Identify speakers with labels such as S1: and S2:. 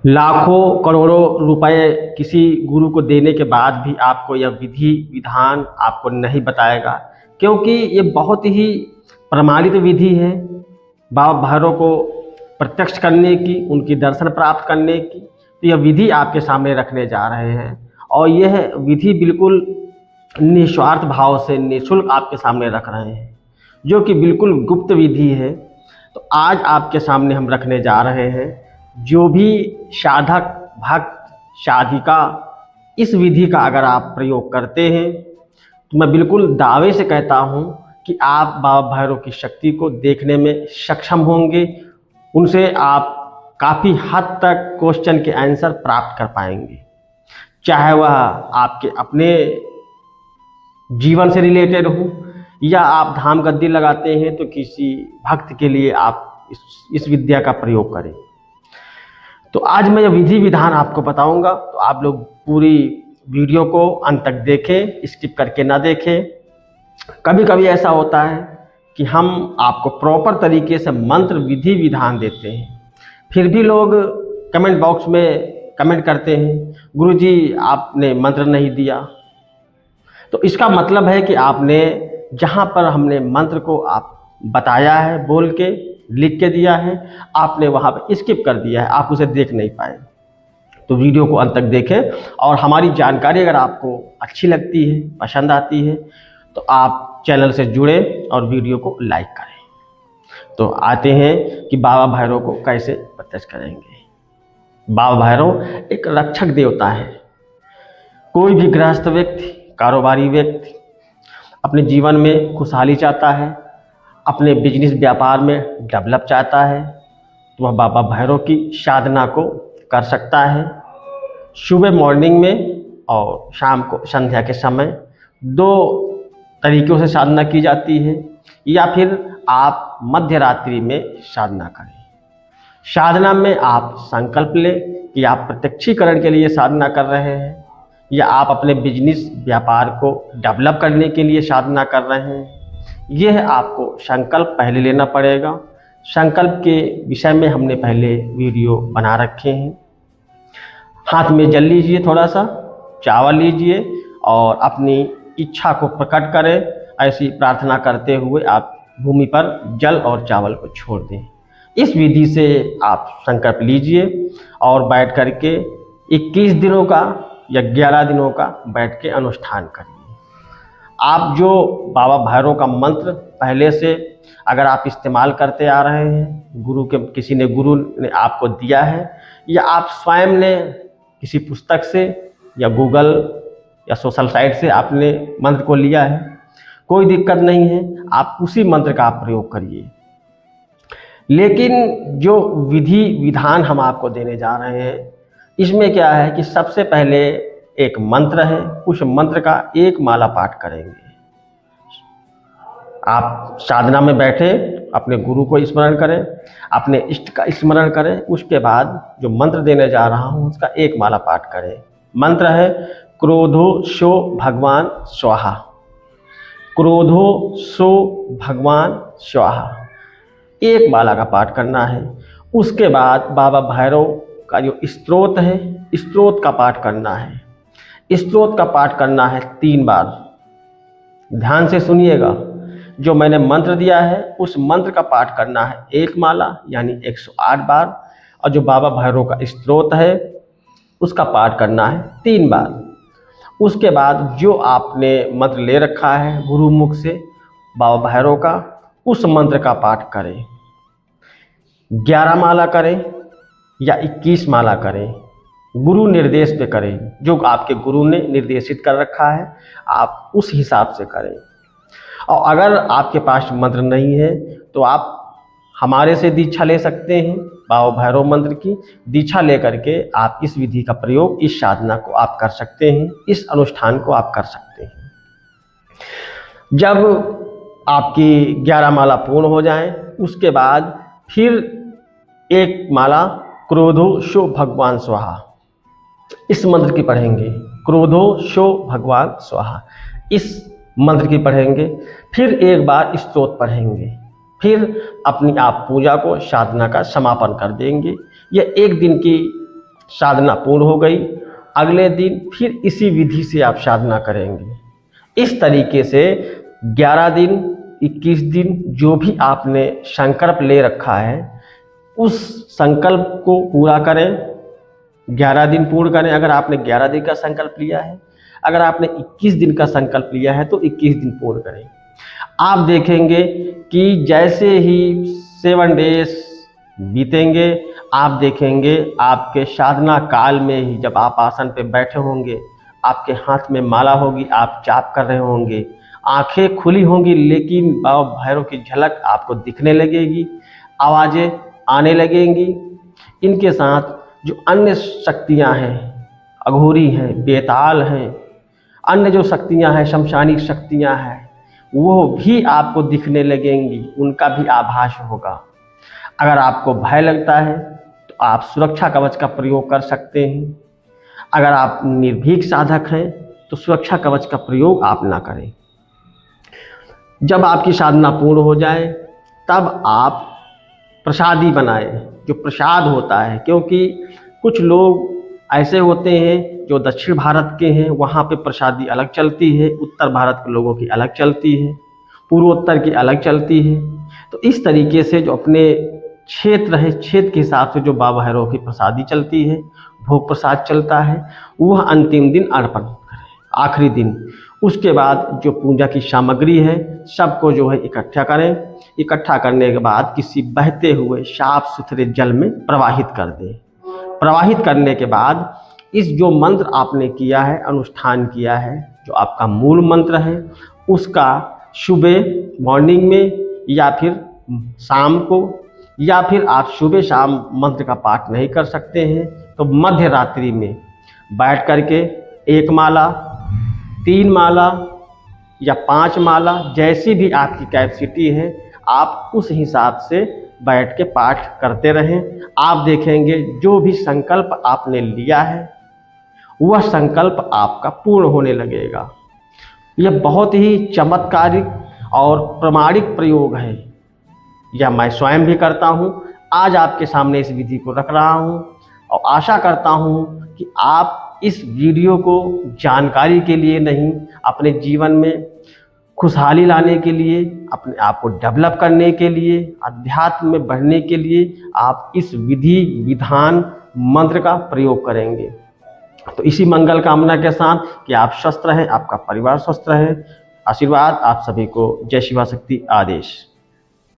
S1: लाखों करोड़ों रुपए किसी गुरु को देने के बाद भी आपको यह विधि विधान आपको नहीं बताएगा, क्योंकि ये बहुत ही प्रमाणित विधि है बाबा भैरव को प्रत्यक्ष करने की, उनकी दर्शन प्राप्त करने की। तो यह विधि आपके सामने रखने जा रहे हैं और यह विधि बिल्कुल निस्वार्थ भाव से निःशुल्क आपके सामने रख रहे हैं, जो कि बिल्कुल गुप्त विधि है। तो आज आपके सामने हम रखने जा रहे हैं। जो भी साधक भक्त साधिका इस विधि का अगर आप प्रयोग करते हैं तो मैं बिल्कुल दावे से कहता हूं कि आप बाबा भैरव की शक्ति को देखने में सक्षम होंगे। उनसे आप काफ़ी हद तक क्वेश्चन के आंसर प्राप्त कर पाएंगे, चाहे वह आपके अपने जीवन से रिलेटेड हो या आप धाम गद्दी लगाते हैं तो किसी भक्त के लिए आप इस विद्या का प्रयोग करें। तो आज मैं यह विधि विधान आपको बताऊंगा, तो आप लोग पूरी वीडियो को अंत तक देखें, स्किप करके ना देखें। कभी कभी ऐसा होता है कि हम आपको प्रॉपर तरीके से मंत्र विधि विधान देते हैं, फिर भी लोग कमेंट बॉक्स में कमेंट करते हैं, गुरुजी आपने मंत्र नहीं दिया। तो इसका मतलब है कि आपने जहाँ पर हमने मंत्र को आप बताया है, बोल के लिख के दिया है, आपने वहाँ पे स्किप कर दिया है, आप उसे देख नहीं पाए। तो वीडियो को अंत तक देखें और हमारी जानकारी अगर आपको अच्छी लगती है, पसंद आती है, तो आप चैनल से जुड़े और वीडियो को लाइक करें। तो आते हैं कि बाबा भैरव को कैसे प्रत्यक्ष करेंगे। बाबा भैरव एक रक्षक देवता है। कोई भी गृहस्थ व्यक्ति, कारोबारी व्यक्ति अपने जीवन में खुशहाली चाहता है, अपने बिजनेस व्यापार में डेवलप चाहता है, तो वह बाबा भैरव की साधना को कर सकता है। सुबह मॉर्निंग में और शाम को संध्या के समय दो तरीक़ों से साधना की जाती है, या फिर आप मध्य रात्रि में साधना करें। साधना में आप संकल्प लें कि आप प्रत्यक्षीकरण के लिए साधना कर रहे हैं या आप अपने बिजनेस व्यापार को डेवलप करने के लिए साधना कर रहे हैं। यह आपको संकल्प पहले लेना पड़ेगा। संकल्प के विषय में हमने पहले वीडियो बना रखे हैं। हाथ में जल लीजिए, थोड़ा सा चावल लीजिए और अपनी इच्छा को प्रकट करें। ऐसी प्रार्थना करते हुए आप भूमि पर जल और चावल को छोड़ दें। इस विधि से आप संकल्प लीजिए और बैठ करके 21 दिनों का या 11 दिनों का बैठ के अनुष्ठान करिए। आप जो बाबा भैरव का मंत्र पहले से अगर आप इस्तेमाल करते आ रहे हैं, किसी ने गुरु ने आपको दिया है, या आप स्वयं ने किसी पुस्तक से या गूगल या सोशल साइट से आपने मंत्र को लिया है, कोई दिक्कत नहीं है, आप उसी मंत्र का आप प्रयोग करिए। लेकिन जो विधि विधान हम आपको देने जा रहे हैं, इसमें क्या है कि सबसे पहले एक मंत्र है, उस मंत्र का एक माला पाठ करेंगे। आप साधना में बैठे अपने गुरु को स्मरण करें, अपने इष्ट का स्मरण करें, उसके बाद जो मंत्र देने जा रहा हूँ उसका एक माला पाठ करें। मंत्र है क्रोधो शो भगवान स्वाहा। क्रोधो शो भगवान स्वाहा, एक माला का पाठ करना है। उसके बाद बाबा भैरव का जो स्तोत्र है, स्तोत्र का पाठ करना है। स्तोत्र का पाठ करना है 3 बार। ध्यान से सुनिएगा, जो मैंने मंत्र दिया है उस मंत्र का पाठ करना है एक माला यानी 108 बार, और जो बाबा भैरव का स्तोत्र है उसका पाठ करना है 3 बार। उसके बाद जो आपने मंत्र ले रखा है गुरुमुख से बाबा भैरव का, उस मंत्र का पाठ करें। 11 माला करें या 21 माला करें, गुरु निर्देश पे करें। जो आपके गुरु ने निर्देशित कर रखा है आप उस हिसाब से करें। और अगर आपके पास मंत्र नहीं है तो आप हमारे से दीक्षा ले सकते हैं। बाबा भैरव मंत्र की दीक्षा लेकर के आप इस विधि का प्रयोग, इस साधना को आप कर सकते हैं, इस अनुष्ठान को आप कर सकते हैं। जब आपकी 11 माला पूर्ण हो जाएं, उसके बाद फिर एक माला क्रोधो शो भगवान स्वाहा, इस मंत्र की पढ़ेंगे। क्रोधो शो भगवान स्वाहा, इस मंत्र की पढ़ेंगे। फिर एक बार स्तोत्र पढ़ेंगे, फिर अपनी आप पूजा को, साधना का समापन कर देंगे। यह एक दिन की साधना पूर्ण हो गई, अगले दिन फिर इसी विधि से आप साधना करेंगे। इस तरीके से 11 दिन 21 दिन जो भी आपने संकल्प ले रखा है उस संकल्प को पूरा करें, 11 दिन पूर्ण करें। अगर आपने 11 दिन का संकल्प लिया है, अगर आपने 21 दिन का संकल्प लिया है तो 21 दिन पूर्ण करें। आप देखेंगे कि जैसे ही 7 डेज बीतेंगे, आप देखेंगे आपके साधना काल में ही जब आप आसन पे बैठे होंगे, आपके हाथ में माला होगी, आप जाप कर रहे होंगे, आंखें खुली होंगी, लेकिन बाबा भैरव की झलक आपको दिखने लगेगी, आवाज़ें आने लगेंगी। इनके साथ जो अन्य शक्तियां हैं, अघोरी हैं, बेताल हैं, अन्य जो शक्तियां हैं, शमशानिक शक्तियां हैं, वो भी आपको दिखने लगेंगी, उनका भी आभास होगा। अगर आपको भय लगता है तो आप सुरक्षा कवच का प्रयोग कर सकते हैं। अगर आप निर्भीक साधक हैं तो सुरक्षा कवच का प्रयोग आप ना करें। जब आपकी साधना पूर्ण हो जाए तब आप प्रसादी बनाएं, जो प्रसाद होता है, क्योंकि कुछ लोग ऐसे होते हैं जो दक्षिण भारत के हैं, वहाँ पे प्रसादी अलग चलती है, उत्तर भारत के लोगों की अलग चलती है, पूर्वोत्तर की अलग चलती है। तो इस तरीके से जो अपने क्षेत्र है, क्षेत्र के हिसाब से जो बाबा भैरव की प्रसादी चलती है, भोग प्रसाद चलता है, वह अंतिम दिन अर्पण करें, आखिरी दिन। उसके बाद जो पूजा की सामग्री है सबको जो है इकट्ठा करें। इकट्ठा करने के बाद किसी बहते हुए साफ सुथरे जल में प्रवाहित कर दें। प्रवाहित करने के बाद इस जो मंत्र आपने किया है, अनुष्ठान किया है, जो आपका मूल मंत्र है, उसका सुबह मॉर्निंग में या फिर शाम को, या फिर आप सुबह शाम मंत्र का पाठ नहीं कर सकते हैं तो मध्य रात्रि में बैठ करके 1 माला, 3 माला या 5 माला, जैसी भी आपकी कैपेसिटी है, आप उस हिसाब से बैठ के पाठ करते रहें। आप देखेंगे जो भी संकल्प आपने लिया है वह संकल्प आपका पूर्ण होने लगेगा। यह बहुत ही चमत्कारिक और प्रमाणिक प्रयोग है। यह मैं स्वयं भी करता हूँ। आज आपके सामने इस विधि को रख रहा हूँ और आशा करता हूँ कि आप इस वीडियो को जानकारी के लिए नहीं, अपने जीवन में खुशहाली लाने के लिए, अपने आप को डेवलप करने के लिए, अध्यात्म में बढ़ने के लिए आप इस विधि विधान मंत्र का प्रयोग करेंगे। तो इसी मंगल कामना के साथ कि आप स्वस्थ रहें, आपका परिवार स्वस्थ रहे। आशीर्वाद आप सभी को। जय शिवा शक्ति। आदेश।